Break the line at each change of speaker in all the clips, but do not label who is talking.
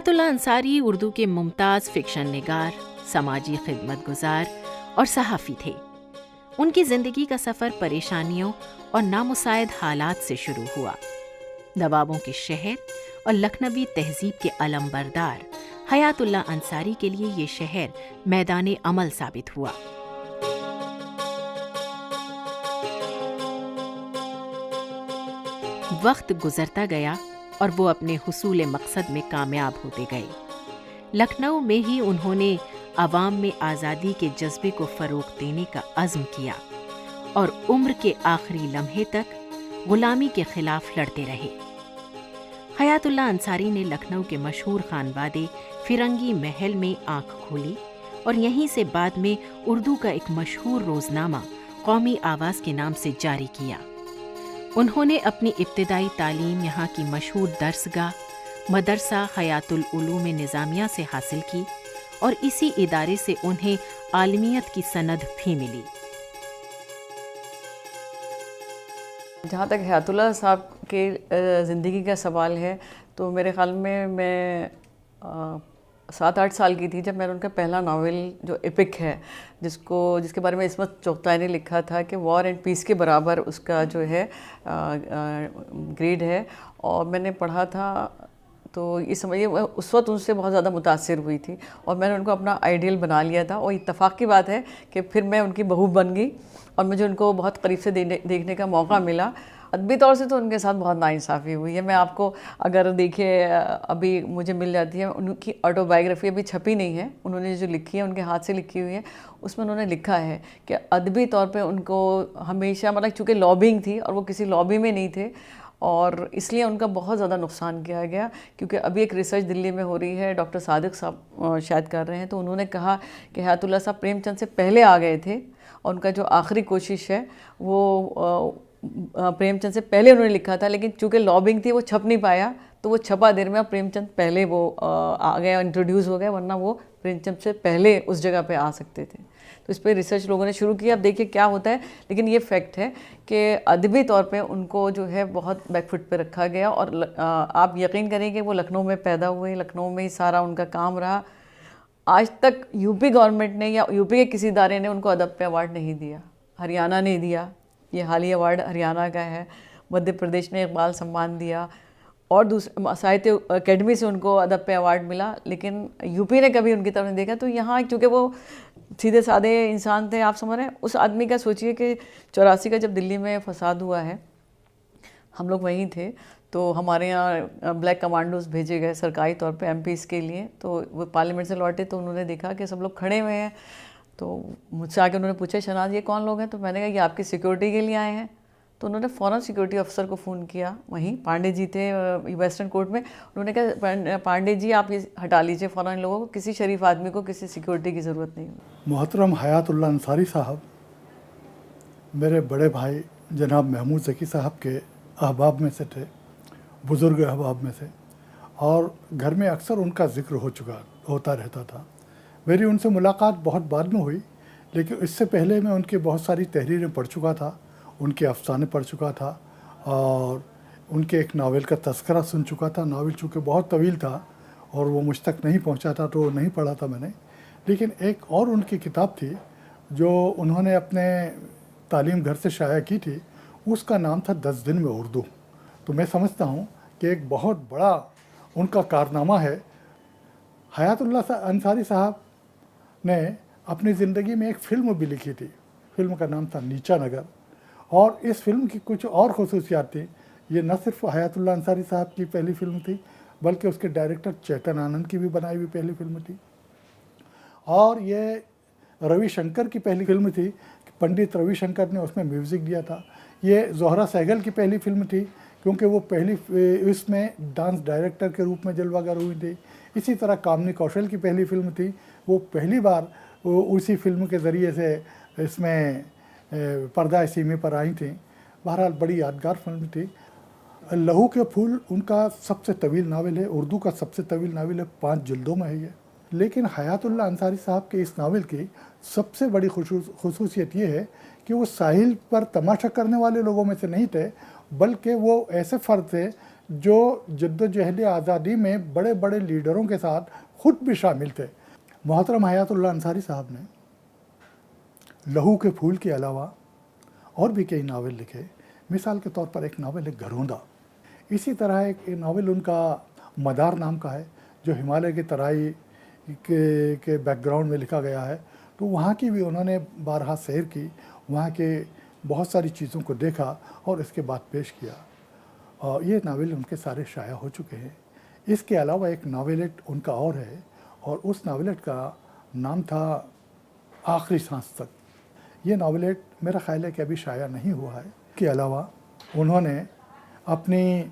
हयातुल्लाह अंसारी उर्दू के मुमताज़ फ़िक्शन निगार, समाजी खिदमत गुजार और सहाफ़ी थे। उनकी ज़िंदगी का सफ़र परेशानियों और नामुसाइद हालात से शुरू हुआ। नवाबों के शहर और लखनवी तहज़ीब के अलमबरदार हयातुल्लाह अंसारी के लिए ये शहर मैदान अमल साबित हुआ। वक्त गुजरता गया और वो अपने हुसूल मकसद में कामयाब होते गए। लखनऊ में ही उन्होंने अवाम में आज़ादी के जज्बे को फ़रोग़ देने का अज़्म किया और उम्र के आखिरी लम्हे तक गुलामी के खिलाफ लड़ते रहे। हयातुल्लाह अंसारी ने लखनऊ के मशहूर खानवादे फिरंगी महल में आंख खोली और यहीं से बाद में उर्दू का एक मशहूर रोज़नामा कौमी आवाज़ के नाम से जारी किया। उन्होंने अपनी इब्तिदाई तालीम यहाँ की मशहूर दर्सगाह मदरसा हयातुल उलूम निज़ामिया से हासिल की और इसी इदारे से उन्हें आलमियत की सनद भी मिली।
जहाँ तक हयातुल्लाह साहब के ज़िंदगी का सवाल है तो मेरे ख़्याल में मैं 7-8 साल की थी जब मैंने उनका पहला नावल जो एपिक है जिसके बारे में इस्मत चुग़ताई ने लिखा था कि वॉर एंड पीस के बराबर उसका जो है ग्रेड है, और मैंने पढ़ा था तो ये समझिए उस वक्त उनसे बहुत ज़्यादा मुतासिर हुई थी और मैंने उनको अपना आइडियल बना लिया था। और इत्तेफाक की बात है कि फिर मैं उनकी बहू बन गई और मुझे उनको बहुत करीब से देखने का मौका मिला। अदबी तौर से तो उनके साथ बहुत नाइंसाफ़ी हुई है। मैं आपको अगर देखिए अभी मुझे मिल जाती है, उनकी ऑटोबायोग्राफी अभी छपी नहीं है, उन्होंने जो लिखी है उनके हाथ से लिखी हुई है, उसमें उन्होंने लिखा है कि अदबी तौर पे उनको हमेशा मतलब चूँकि लॉबिंग थी और वो किसी लॉबी में नहीं थे और इसलिए उनका बहुत ज़्यादा नुकसान किया गया। क्योंकि अभी एक रिसर्च दिल्ली में हो रही है, डॉक्टर सादिक साहब शायद कर रहे हैं, तो उन्होंने कहा कि हयातुल्लाह साहब प्रेमचंद से पहले आ गए थे और उनका जो आखिरी कोशिश है वो प्रेमचंद से पहले उन्होंने लिखा था, लेकिन चूँकि लॉबिंग थी वो छप नहीं पाया तो वो छपा देर में। प्रेमचंद पहले वो आ गए, इंट्रोड्यूस हो गए, वरना वो प्रेमचंद से पहले उस जगह पे आ सकते थे। तो इस पर रिसर्च लोगों ने शुरू किया। अब देखिए क्या होता है, लेकिन ये फैक्ट है कि अदबी तौर पे उनको जो है बहुत बैकफुट पे रखा गया। और आप यकीन करेंगे वो लखनऊ में पैदा हुए, लखनऊ में ही सारा उनका काम रहा। आज तक यूपी गवर्नमेंट ने या यूपी के किसी इदारे ने उनको अदब पे अवार्ड नहीं दिया। हरियाणा ने दिया, ये हाली अवार्ड हरियाणा का है। मध्य प्रदेश ने इकबाल सम्मान दिया और दूसरे साहित्य अकेडमी से उनको अदब पे अवार्ड मिला, लेकिन यूपी ने कभी उनकी तरफ नहीं देखा। तो यहाँ क्योंकि वो सीधे साधे इंसान थे, आप समझ रहे हैं। उस आदमी का सोचिए कि 84 का जब दिल्ली में फसाद हुआ है, हम लोग वहीं थे, तो हमारे यहाँ ब्लैक कमांडोज भेजे गए सरकारी तौर पे एमपीज़ के लिए। तो वो पार्लियामेंट से लौटे तो उन्होंने देखा कि सब लोग खड़े हुए हैं, तो मुझसे आके उन्होंने पूछा शहनाज ये कौन लोग हैं, तो मैंने कहा ये आपकी सिक्योरिटी के लिए आए हैं। तो उन्होंने फ़ौरन सिक्योरिटी अफसर को फ़ोन किया, वहीं पांडे जी थे वेस्टर्न कोर्ट में। उन्होंने कहा पांडे जी आप ये हटा लीजिए फ़ौरन लोगों को, किसी शरीफ आदमी को किसी सिक्योरिटी की ज़रूरत नहीं।
मोहतरम हयातुल्लाह अंसारी साहब मेरे बड़े भाई जनाब महमूद ज़की साहब के अहबाब में से थे, बुज़ुर्ग अहबाब में से, और घर में अक्सर उनका ज़िक्र होता रहता था। मेरी उनसे मुलाकात बहुत बाद में हुई, लेकिन इससे पहले मैं उनकी बहुत सारी तहरीरें पढ़ चुका था, उनके अफसाने पढ़ चुका था और उनके एक नावल का तज़किरा सुन चुका था। नावल चूँकि बहुत तवील था और वो मुझ तक नहीं पहुंचा था तो नहीं पढ़ा था मैंने। लेकिन एक और उनकी किताब थी जो उन्होंने अपने तालीम घर से शाया की थी, उसका नाम था 10 दिन में उर्दू। तो मैं समझता हूँ कि एक बहुत बड़ा उनका कारनामा है। हयातुल्लाह अंसारी साहब ने अपनी ज़िंदगी में एक फ़िल्म भी लिखी थी, फिल्म का नाम था नीचा नगर, और इस फिल्म की कुछ और खसूसियात थी। ये न सिर्फ हयातुल्लाह अंसारी साहब की पहली फिल्म थी, बल्कि उसके डायरेक्टर चेतन आनंद की भी बनाई हुई पहली फिल्म थी, और ये रविशंकर की पहली फिल्म थी। पंडित रविशंकर ने उसमें म्यूज़िक दिया था। ये ज़ोहरा सहगल की पहली फिल्म थी, क्योंकि वो पहली इसमें डांस डायरेक्टर के रूप में जलवागर हुई थी। इसी तरह कामनी कौशल की पहली फिल्म थी, वो पहली बार उसी फिल्म के ज़रिए से इसमें पर्दा सीमे पर आई थी। बहरहाल बड़ी यादगार फिल्म थी। लहू के फूल उनका सबसे तवील नावल है, उर्दू का सबसे तवील नावल है, 5 जिल्दों में है ये। लेकिन हयातुल्लाह अंसारी साहब के इस नावल की सबसे बड़ी खुसूसियत ये है कि वो साहिल पर तमाशा करने वाले लोगों में से नहीं थे, बल्कि वो ऐसे फ़र्द थे जो जद्दोजहद आज़ादी में बड़े बड़े लीडरों के साथ खुद भी शामिल थे। मोहतरम हयातुल्लाह अंसारी साहब ने लहू के फूल के अलावा और भी कई नावल लिखे। मिसाल के तौर पर एक नावल है घरौंदा। इसी तरह एक नावल उनका मदार नाम का है, जो हिमालय की तराई के बैकग्राउंड में लिखा गया है। तो वहाँ की भी उन्होंने बारहा सैर की, वहाँ के बहुत सारी चीज़ों को देखा और इसके बाद पेश किया। और ये नावल उनके सारे शाया हो चुके हैं। इसके अलावा एक नावलेट उनका और है, और उस नावलेट का नाम था आखिरी सांस तक। ये नावलेट मेरा ख्याल है कि अभी शाया नहीं हुआ है। इसके अलावा उन्होंने अपनी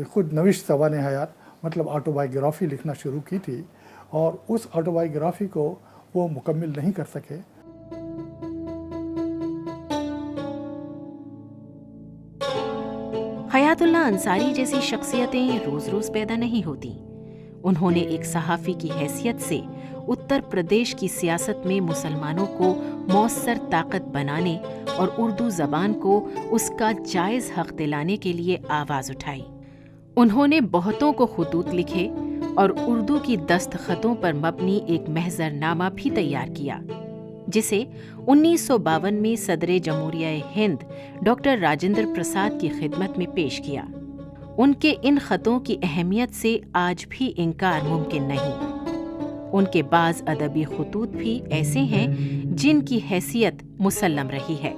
खुद नविश सवान हयात मतलब ऑटोबायोग्राफ़ी लिखना शुरू की थी, और उस ऑटोबायोग्राफ़ी को वो मुकम्मिल नहीं कर सके।
हयातुल्लाह अंसारी जैसी शख्सियतें रोज रोज पैदा नहीं होती। उन्होंने एक सहाफ़ी की हैसियत से उत्तर प्रदेश की सियासत में मुसलमानों को मौसर ताकत बनाने और उर्दू ज़बान को उसका जायज़ हक़ दिलाने के लिए आवाज़ उठाई। उन्होंने बहुतों को खुतूत लिखे और उर्दू की दस्तखतों पर मबनी एक महज़रनामा भी तैयार किया, जिसे 1952 में सदर जमहूरिया हिंद डॉक्टर राजेंद्र प्रसाद की खिदमत में पेश किया। उनके इन ख़तों की अहमियत से आज भी इनकार मुमकिन नहीं। उनके बाज़ अदबी खुतूत भी ऐसे हैं जिनकी हैसियत मुसल्लम रही है।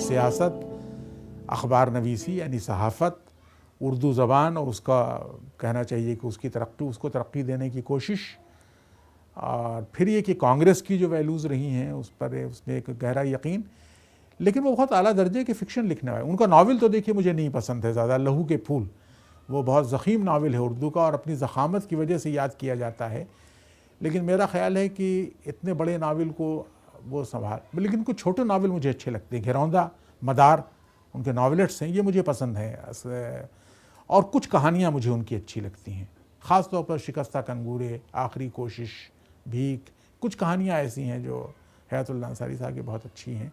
सियासत, अखबार नवीसी यानी सहाफ़त, उर्दू ज़बान और उसका कहना चाहिए कि उसकी तरक्की, उसको तरक्की देने की कोशिश, और फिर ये कि कांग्रेस की जो वैल्यूज़ रही हैं उस पर उसमें एक गहरा यकीन। लेकिन वो बहुत आला दर्जे के फ़िक्शन लिखने वाले। उनका नावल तो देखिए मुझे नहीं पसंद है ज़्यादा, लहू के फूल वो बहुत ज़ख़ीम नावल है उर्दू का और अपनी ज़ख़ामत की वजह से याद किया जाता है। लेकिन मेरा ख़्याल है कि इतने बड़े नावल को वो संभाल, लेकिन कुछ छोटे नावल मुझे अच्छे लगते हैं। घरौंदा, मदार उनके नावलेट्स हैं, ये मुझे पसंद हैं। और कुछ कहानियाँ मुझे उनकी अच्छी लगती हैं, ख़ास तौर पर शिकस्ता कंगूरे, आखिरी कोशिश, भीख, कुछ कहानियाँ ऐसी हैं जो हयातुल्लाह अंसारी साहब की बहुत अच्छी हैं।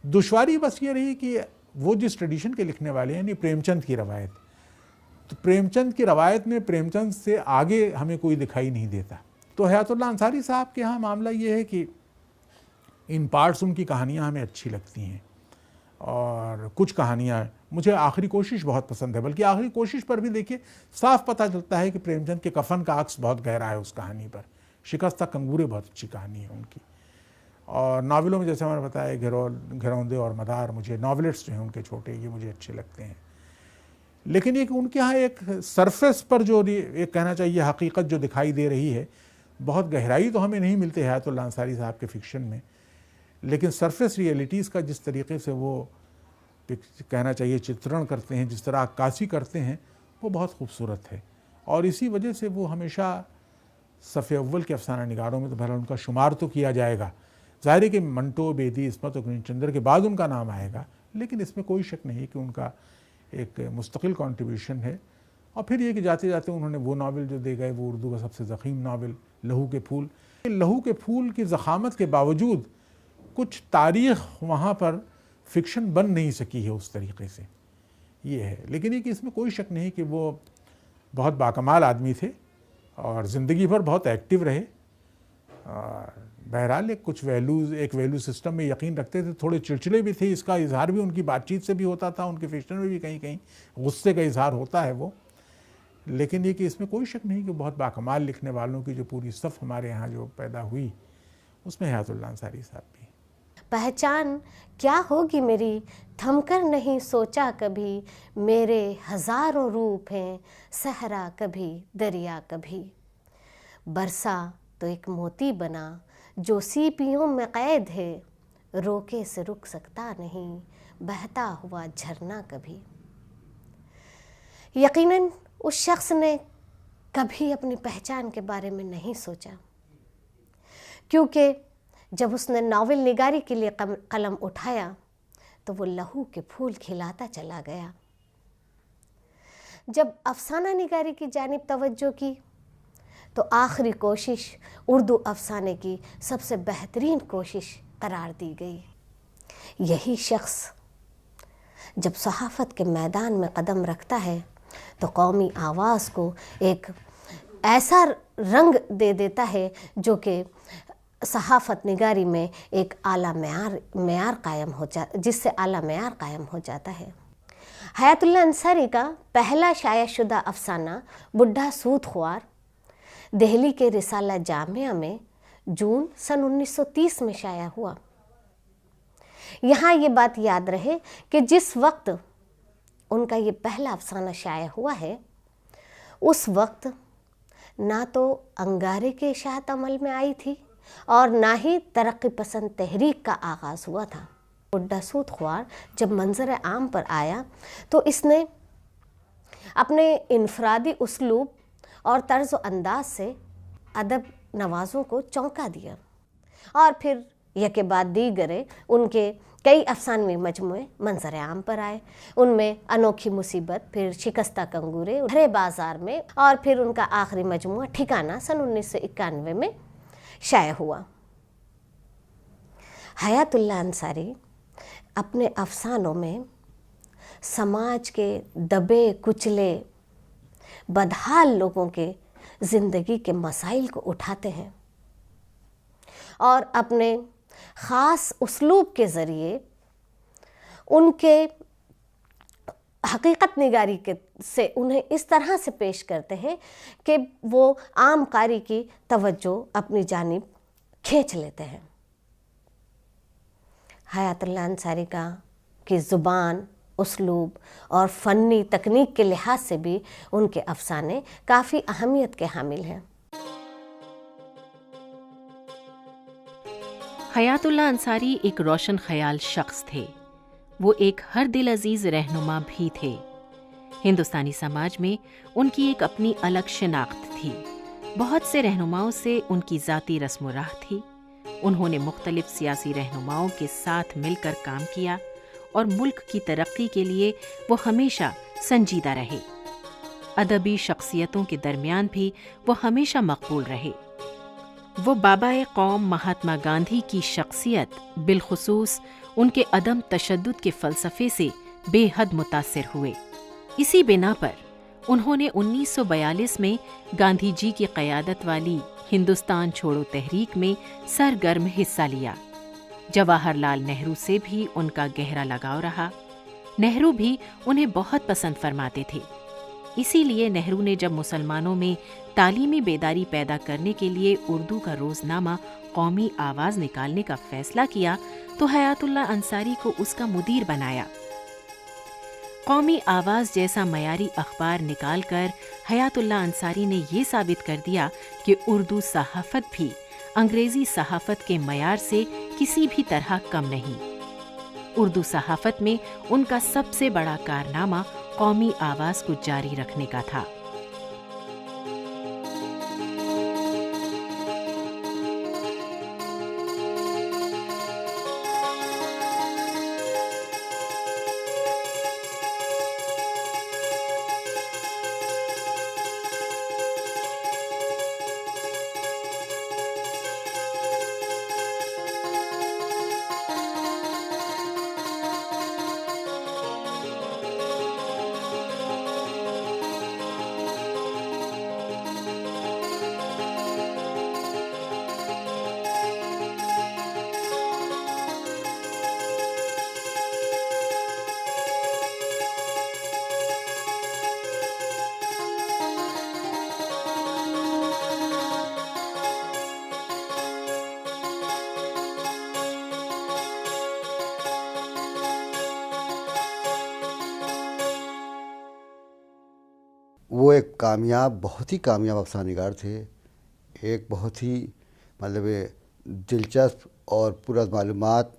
दुश्वारी बस ये रही कि वो जिस ट्रेडिशन के लिखने वाले हैं, यानी प्रेमचंद की रवायत, तो प्रेमचंद की रवायत में प्रेमचंद से आगे हमें कोई दिखाई नहीं देता। तो हयातुल्लाह अंसारी साहब के यहाँ मामला ये है कि इन पार्ट्स उनकी कहानियाँ हमें अच्छी लगती हैं, और कुछ कहानियाँ मुझे आखिरी कोशिश बहुत पसंद है। बल्कि आखिरी कोशिश पर भी देखिए साफ पता चलता है कि प्रेमचंद के कफन का अक्स बहुत गहरा है उस कहानी पर। शिकस्ता कंगूरे बहुत अच्छी कहानी है उनकी। और नावलों में जैसे मैंने बताया घरौंदे और मदार, मुझे नावलेट्स जो हैं उनके छोटे, ये मुझे अच्छे लगते हैं। लेकिन ये कि उनके यहाँ एक सरफेस पर जो एक कहना चाहिए हकीकत जो दिखाई दे रही है, बहुत गहराई तो हमें नहीं मिलती हयातुल्लाह अंसारी साहब के फ़िक्शन में, लेकिन सरफेस रियलिटीज़ का जिस तरीके से वो कहना चाहिए चित्रण करते हैं, जिस तरह अक्कासी करते हैं, वो बहुत खूबसूरत है। और इसी वजह से वो हमेशा सफ़े अव्वल के अफसाना निगारों में तो बहरहाल उनका शुमार तो किया जाएगा। ज़ाहिर है कि मंटो, बेदी, इस्मत और कृष्णचंद्र के बाद उनका नाम आएगा, लेकिन इसमें कोई शक नहीं कि उनका एक मुस्तकिल कॉन्ट्रीब्यूशन है। और फिर ये कि जाते जाते उन्होंने वो नावल जो दे गए, वो उर्दू का सबसे ज़ख़ीम नावल लहू के फूल। लहू के फूल की ज़ख़ामत के बावजूद कुछ तारीख़ वहाँ पर फ़िक्शन बन नहीं सकी है उस तरीक़े से, ये है। लेकिन ये कि इसमें कोई शक नहीं कि वो बहुत बाकमाल आदमी थे और ज़िंदगी भर बहुत एक्टिव रहे। और बहरहाल एक कुछ वैल्यूज़, एक वैल्यू सिस्टम में यकीन रखते थे, थोड़े चिड़चिड़े भी थे, इसका इजहार भी उनकी बातचीत से भी होता था, उनके फ़िक्शन में भी कहीं कहीं गुस्से का इजहार होता है वो। लेकिन ये कि इसमें कोई शक नहीं कि बहुत बाकमाल लिखने वालों की जो पूरी सफ़ हमारे यहाँ जो पैदा हुई, उसमें हयातुल्लाह अंसारी साहब भी।
पहचान क्या होगी मेरी, थमकर नहीं सोचा कभी, मेरे हज़ारों रूप हैं, सहरा कभी दरिया कभी। बरसा तो एक मोती बना जो सीपियों में कैद है, रोके से रुक सकता नहीं, बहता हुआ झरना कभी। यकीनन उस शख्स ने कभी अपनी पहचान के बारे में नहीं सोचा, क्योंकि जब उसने नावल निगारी के लिए कलम उठाया तो वो लहू के फूल खिलाता चला गया। जब अफसाना निगारी की जानिब तवज्जो की तो आखिरी कोशिश उर्दू अफसाने की सबसे बेहतरीन कोशिश करार दी गई। यही शख्स जब सहाफ़त के मैदान में कदम रखता है तो कौमी आवाज़ को एक ऐसा रंग दे देता है जो कि सहाफ़त निगारी में एक आला मेयार कायम हो जिससे आला मेयार कायम हो जाता है। हयातुल्लाह अंसारी का पहला शाया शुदा अफसाना बुढ़ा सूद ख्वार दिल्ली के रिसाला जामिया में जून सन 1930 में शाया हुआ। यहाँ ये बात याद रहे कि जिस वक्त उनका ये पहला अफसाना शाया हुआ है उस वक्त ना तो अंगारे की इशाअत अमल में आई थी और ना ही तरक्की पसंद तहरीक का आगाज़ हुआ था। बुढ़ा सूद ख्वार जब मंजर आम पर आया तो इसने अपने इनफरादी उसलूब और तर्ज अंदाज से अदब नवाज़ों को चौंका दिया और फिर यके बाद दीगरे उनके कई अफसानवी मजमुए मंजर आम पर आए। उनमें अनोखी मुसीबत, फिर शिकस्ता कंगूरे, भरे बाजार में, और फिर उनका आखिरी मजमुआ ठिकाना सन 1991 में शाया हुआ। हयातुल्लाह अंसारी अपने अफसानों में समाज के दबे कुचले बदहाल लोगों के ज़िंदगी के मसाइल को उठाते हैं और अपने ख़ास उसलूब के ज़रिए उनके हकीकत निगारी के से उन्हें इस तरह से पेश करते हैं कि वो आम कारी की तवज्जो अपनी जानिब खींच लेते हैं। हयातुल्लाह अंसारी की ज़ुबान, उसलूब और फ़न्नी तकनीक के लिहाज से भी उनके अफसाने काफ़ी अहमियत के हामिल हैं।
हयातुल्लाह अंसारी एक रोशन ख्याल शख्स थे। वो एक हर दिल अजीज़ रहनुमा भी थे। हिंदुस्तानी समाज में उनकी एक अपनी अलग शिनाख्त थी। बहुत से रहनुमाओं से उनकी ज़ाती रस्म राह थी। उन्होंने मुख्तलिफ सियासी रहनुमाओं के साथ मिलकर काम किया और मुल्क की तरक्की के लिए वो हमेशा संजीदा रहे। अदबी शख्सियतों के दरमियान भी वो हमेशा मकबूल रहे। वो बाबाए कौम महात्मा गांधी की शख्सियत बिलखुसूस उनके अदम तशद्दुद के फ़लसफ़े से बेहद मुतासिर हुए। इसी बिना पर उन्होंने 1942 में गांधी जी की क़यादत वाली हिंदुस्तान छोड़ो तहरीक में सरगर्म हिस्सा लिया। जवाहरलाल नेहरू से भी उनका गहरा लगाव रहा। नेहरू भी उन्हें बहुत पसंद फरमाते थे। इसीलिए नेहरू ने जब मुसलमानों में तालीमी बेदारी पैदा करने के लिए उर्दू का रोज़नामा कौमी आवाज़ निकालने का फैसला किया तो हयातुल्लाह अंसारी को उसका मुदीर बनाया। कौमी आवाज़ जैसा मयारी अखबार निकालकर हयातुल्लाह अंसारी ने ये साबित कर दिया कि उर्दू सहाफ़त भी अंग्रेज़ी सहाफ़त के मयार से किसी भी तरह कम नहीं। उर्दू सहाफ़त में उनका सबसे बड़ा कारनामा कौमी आवाज़ को जारी रखने का था।
वो एक कामयाब, बहुत ही कामयाब अफसानिगार थे। एक बहुत ही दिलचस्प और पूरा मालूमात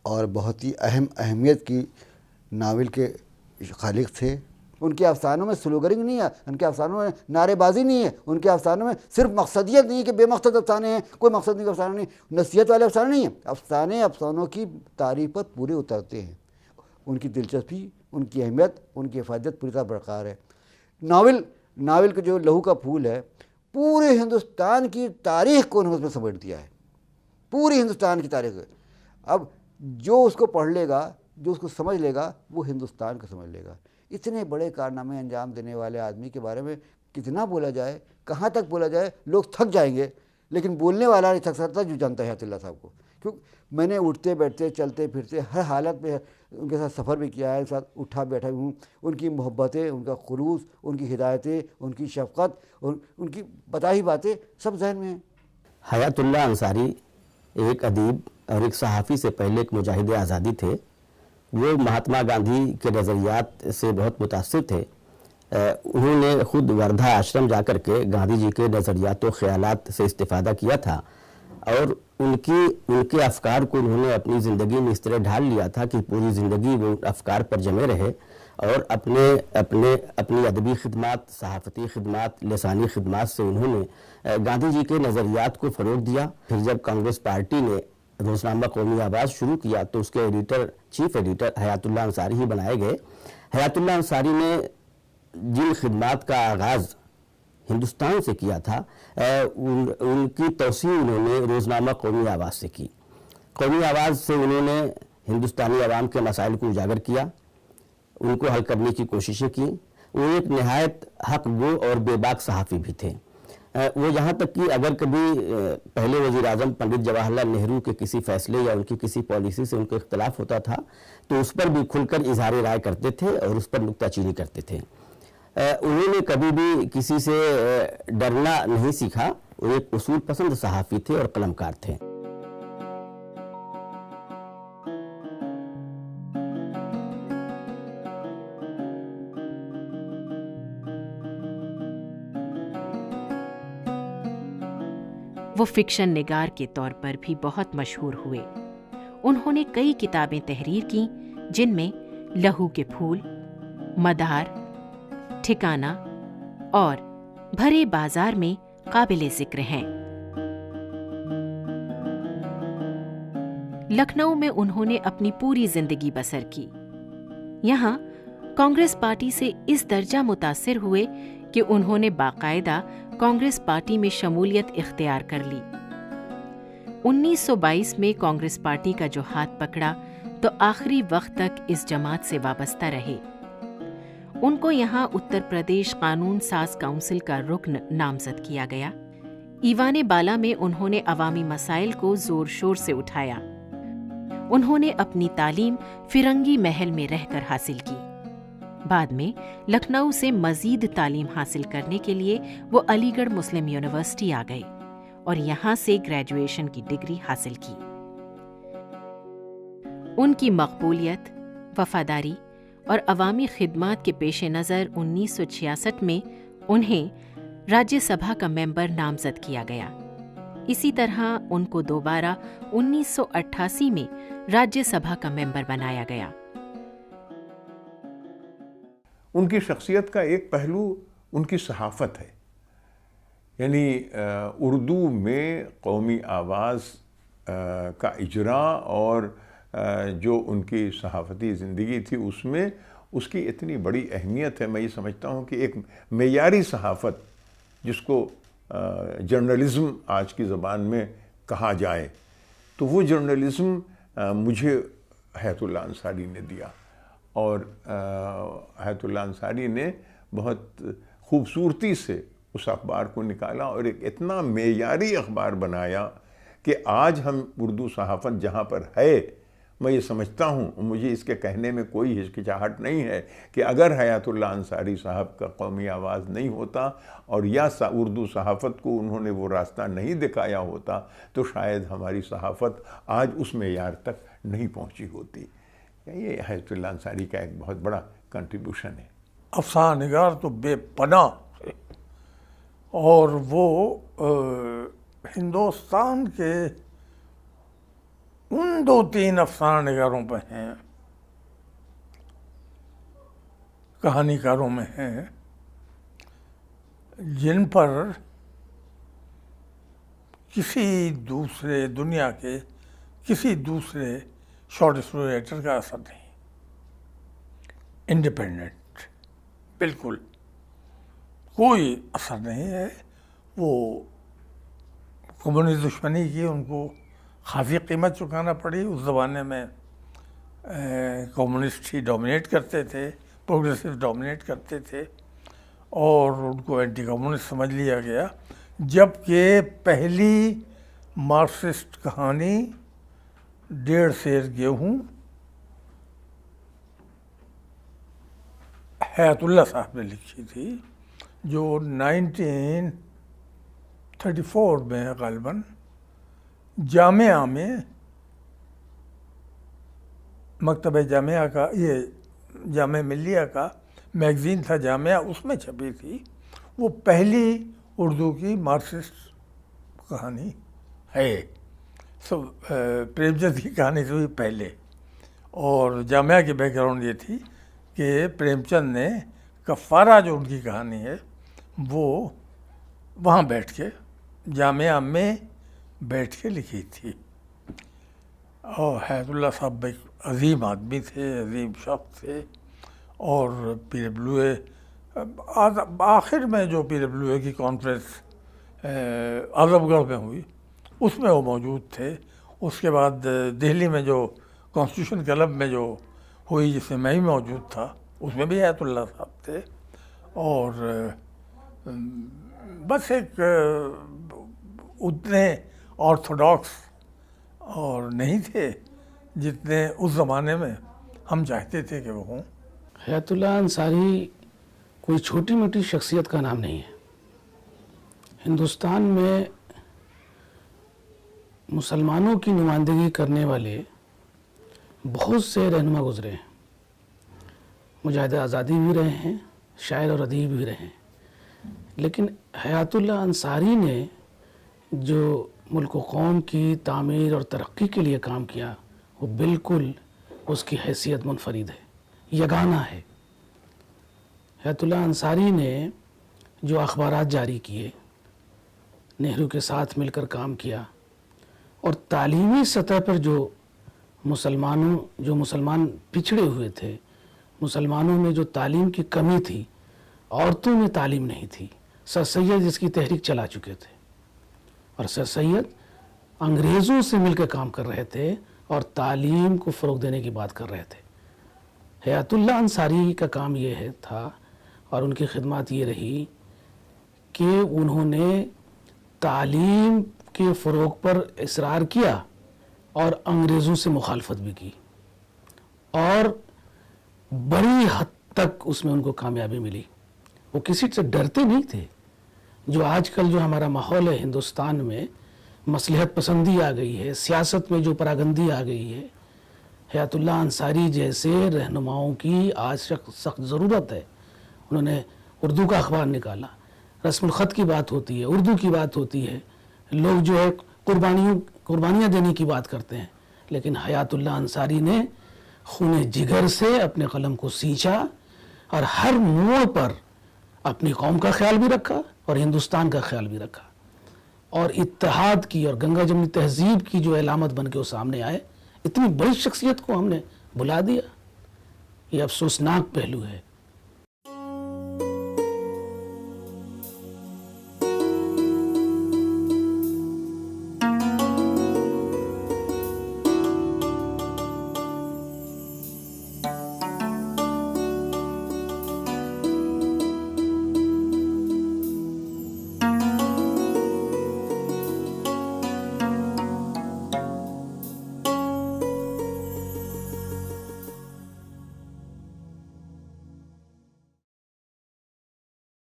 और बहुत ही अहमियत की नावल के खालिक थे। उनके अफसानों में स्लोगनिंग नहीं है, उनके अफसानों में नारेबाजी नहीं है, उनके अफसानों में सिर्फ मकसदियत नहीं है कि बेमकसद अफसाने हैं, कोई मकसद नहीं अफसाने नहीं, नसीहत वाले अफसाने नहीं हैं। अफसानों की तारीफ पर पूरे उतरते हैं। उनकी दिलचस्पी, उनकी अहमियत, उनकी हिफाजत पूरी तरह बरकरार है। नावल के जो लहू का फूल है पूरे हिंदुस्तान की तारीख को उन्होंने उसमें समेट दिया है, पूरी हिंदुस्तान की तारीख। अब जो उसको पढ़ लेगा, जो उसको समझ लेगा, वो हिंदुस्तान को समझ लेगा। इतने बड़े कारनामे अंजाम देने वाले आदमी के बारे में कितना बोला जाए, कहाँ तक बोला जाए, लोग थक जाएंगे, लेकिन बोलने वाला नहीं थक सकता जो जानता है हयातुल्लाह साहब को। क्योंकि मैंने उठते बैठते चलते फिरते हर हालत में उनके साथ सफ़र भी किया है, उनके साथ उठा बैठा भी हूँ। उनकी मोहब्बतें, उनका खुलूस, उनकी हिदायतें, उनकी शफ़क़त, उनकी बताई बातें सब जहन में हैं।
हयातुल्लाह अंसारी एक अदीब और एक सहाफ़ी से पहले एक मुजाहिद आज़ादी थे। वो महात्मा गांधी के नज़रियात से बहुत मुतासिर थे। उन्होंने ख़ुद वर्धा आश्रम जाकर के गांधी जी के नज़रियात व ख़यालात से इस्तिफ़ादा किया था और उनके अफ़कार को उन्होंने अपनी ज़िंदगी में इस तरह ढाल लिया था कि पूरी ज़िंदगी वो अफ़कार पर जमे रहे और अपनी अदबी खिदमात, सहाफ़ती खिदमात, लसानी खिदमात से उन्होंने गांधी जी के नज़रियात को फ़रोग़ दिया। फिर जब कांग्रेस पार्टी ने रोज़नामा कौमी आवाज़ शुरू किया तो उसके चीफ एडिटर हयातुल्लाह अंसारी ही बनाए गए। हयातुल्लाह अंसारी ने जिन खिदमात का आगाज़ हिंदुस्तान से किया था, उनकी तौसीह उन्होंने रोज़नामा कौमी आवाज़ से की। कौमी आवाज़ से उन्होंने हिंदुस्तानी अवाम के मसाइल को उजागर किया, उनको हल करने की कोशिशें की। वो एक नहायत हक़ गो और बेबाक सहाफ़ी भी थे। वो यहाँ तक कि अगर कभी पहले वज़ीर आज़म पंडित जवाहरलाल नेहरू के किसी फ़ैसले या उनकी किसी पॉलिसी से उनको इख्तलाफ होता था तो उस पर भी खुलकर इज़हार राय करते थे और उस पर नुक्ताचीनी करते थे। उन्होंने कभी भी किसी से डरना नहीं सीखा। वो एक उसूल पसंद सहाफ़ी थे और कलमकार थे।
वो फिक्शन निगार के तौर पर भी बहुत मशहूर हुए। उन्होंने कई किताबें तहरीर की जिनमें लहू के फूल, मदार, ठिकाना और भरे बाजार में काबिले जिक्र हैं। लखनऊ में उन्होंने अपनी पूरी जिंदगी बसर की। यहाँ कांग्रेस पार्टी से इस दर्जा मुतासिर हुए कि उन्होंने बाकायदा कांग्रेस पार्टी में शमूलियत इख्तियार कर ली। 1922 में कांग्रेस पार्टी का जो हाथ पकड़ा तो आखिरी वक्त तक इस जमात से वाबस्ता रहे। उनको यहाँ उत्तर प्रदेश कानून साज काउंसिल का रुकन नामजद किया गया। ईवाने बाला में उन्होंने अवामी मसाइल को जोर शोर से उठाया। उन्होंने अपनी तालीम फिरंगी महल में रहकर हासिल की। बाद में लखनऊ से मजीद तालीम हासिल करने के लिए वो अलीगढ़ मुस्लिम यूनिवर्सिटी आ गए और यहाँ से ग्रेजुएशन की डिग्री हासिल की। उनकी मकबूलियत, वफादारी और अवामी खिदमात के पेश नज़र 1966 में उन्हें राज्यसभा का मेंबर नामजद किया गया। इसी तरह उनको दोबारा 1988 में राज्यसभा का मेंबर बनाया गया।
उनकी शख्सियत का एक पहलू उनकी सहाफ़त है, यानी उर्दू में कौमी आवाज़ का इजरा और जो उनकी सहाफ़ती ज़िंदगी थी उसमें उसकी इतनी बड़ी अहमियत है। मैं ये समझता हूँ कि एक मेयारी सहाफ़त जिसको जर्नलिज़्म आज की ज़बान में कहा जाए, तो वो जर्नलिज़्म मुझे हयातुल्लाह अंसारी ने दिया। और हयातुल्लाह अंसारी ने बहुत खूबसूरती से उस अखबार को निकाला और एक इतना मेयारी अखबार बनाया कि आज हम उर्दू सहाफ़त जहाँ पर है, मैं ये समझता हूँ, मुझे इसके कहने में कोई हिचकिचाहट नहीं है कि अगर हयातुल्लाह अंसारी साहब का कौमी आवाज़ नहीं होता और या उर्दू सहाफ़त को उन्होंने वो रास्ता नहीं दिखाया होता तो शायद हमारी सहाफ़त आज उस मेयार तक नहीं पहुँची होती। ये हयातुल्लाह अंसारी का एक बहुत बड़ा कंट्रीब्यूशन है।
अफसाना निगार तो बेपनाह थे और वो हिंदुस्तान के उन 2-3 अफसाना निगारों पर हैं, कहानीकारों में हैं, जिन पर किसी दूसरे दुनिया के किसी दूसरे शॉर्ट स्टोरी राइटर का असर नहीं। इंडिपेंडेंट, बिल्कुल कोई असर नहीं है। वो कम्युनिस्ट दुश्मनी की उनको खासी कीमत चुकाना पड़ी। उस ज़माने में कम्युनिस्ट ही डोमिनेट करते थे, प्रोग्रेसिव डोमिनेट करते थे और उनको एंटी कम्युनिस्ट समझ लिया गया। जबकि पहली मार्क्सिस्ट कहानी 1.5 सेर गेहूँ हयातुल्लाह साहब ने लिखी थी, जो 1934 में ग़ालिबन जामिया में, मकतब जामिया का, ये जामिया मिल्लिया का मैगज़ीन था जामिया, उसमें छपी थी। वो पहली उर्दू की मार्क्सिस्ट कहानी है। प्रेमचंद की कहानी से हुई पहले। और जामिया की बैकग्राउंड ये थी कि प्रेमचंद ने कफ़ारा जो उनकी कहानी है वो वहाँ बैठ के जामिया में बैठ के लिखी थी। और हयातुल्लाह साहब एक अजीम आदमी थे, अजीम शख्स थे। और PWA आखिर में जो PWA की कॉन्फ्रेंस आज़मगढ़ में हुई उसमें वो मौजूद थे। उसके बाद दिल्ली में जो कॉन्स्टिट्यूशन क्लब में जो हुई जिसमें मैं ही मौजूद था, उसमें भी हयातुल्लाह साहब थे। और बस एक उतने ऑर्थोडॉक्स और नहीं थे जितने उस ज़माने में हम चाहते थे कि वो हों।
हयातुल्लाह अंसारी कोई छोटी मोटी शख्सियत का नाम नहीं है। हिंदुस्तान में मुसलमानों की नुमाइंदगी करने वाले बहुत से रहनुमा गुजरे हैं। मुजाहिद आज़ादी भी रहे हैं, शायर और अदीब भी रहे हैं। लेकिन हयातुल्लाह अंसारी ने जो मुल्क व कौम की तामीर और तरक्की के लिए काम किया, वो बिल्कुल उसकी हैसियत मुनफरिद है, यगाना है। हयातुल्लाह अंसारी ने जो अखबारात जारी किए, नेहरू के साथ मिलकर काम किया और तालीमी सतह पर जो मुसलमान पिछड़े हुए थे, मुसलमानों में जो तालीम की कमी थी, औरतों में तालीम नहीं थी। सर सैयद इसकी तहरीक चला चुके थे और सर सैयद अंग्रेज़ों से मिलकर काम कर रहे थे और तालीम को फ़रोग़ देने की बात कर रहे थे। हयातुल्लाह अंसारी का काम ये है था और उनकी खिदमत ये रही कि उन्होंने तालीम के फ़रोग़ पर इसरार किया और अंग्रेज़ों से मुखालफत भी की और बड़ी हद तक उसमें उनको कामयाबी मिली। वो किसी से डरते नहीं थे। जो आजकल जो हमारा माहौल है हिंदुस्तान में, मसलहत पसंदी आ गई है, सियासत में जो परागंदी आ गई है, हयातुल्लाह अंसारी जैसे रहनुमाओं की आज सख्त ज़रूरत है। उन्होंने उर्दू का अखबार निकाला, रस्मुल ख़त की बात होती है, उर्दू की बात होती है, लोग जो है कुर्बानियाँ देने की बात करते हैं, लेकिन हयातुल्लाह अंसारी ने खूने जिगर से अपने कलम को सींचा और हर मोड़ पर अपनी कौम का ख्याल भी रखा और हिंदुस्तान का ख्याल भी रखा और इत्तेहाद की और गंगा जमनी तहजीब की जो अलामत बन के वो सामने आए। इतनी बड़ी शख्सियत को हमने भुला दिया, ये अफसोसनाक पहलू है।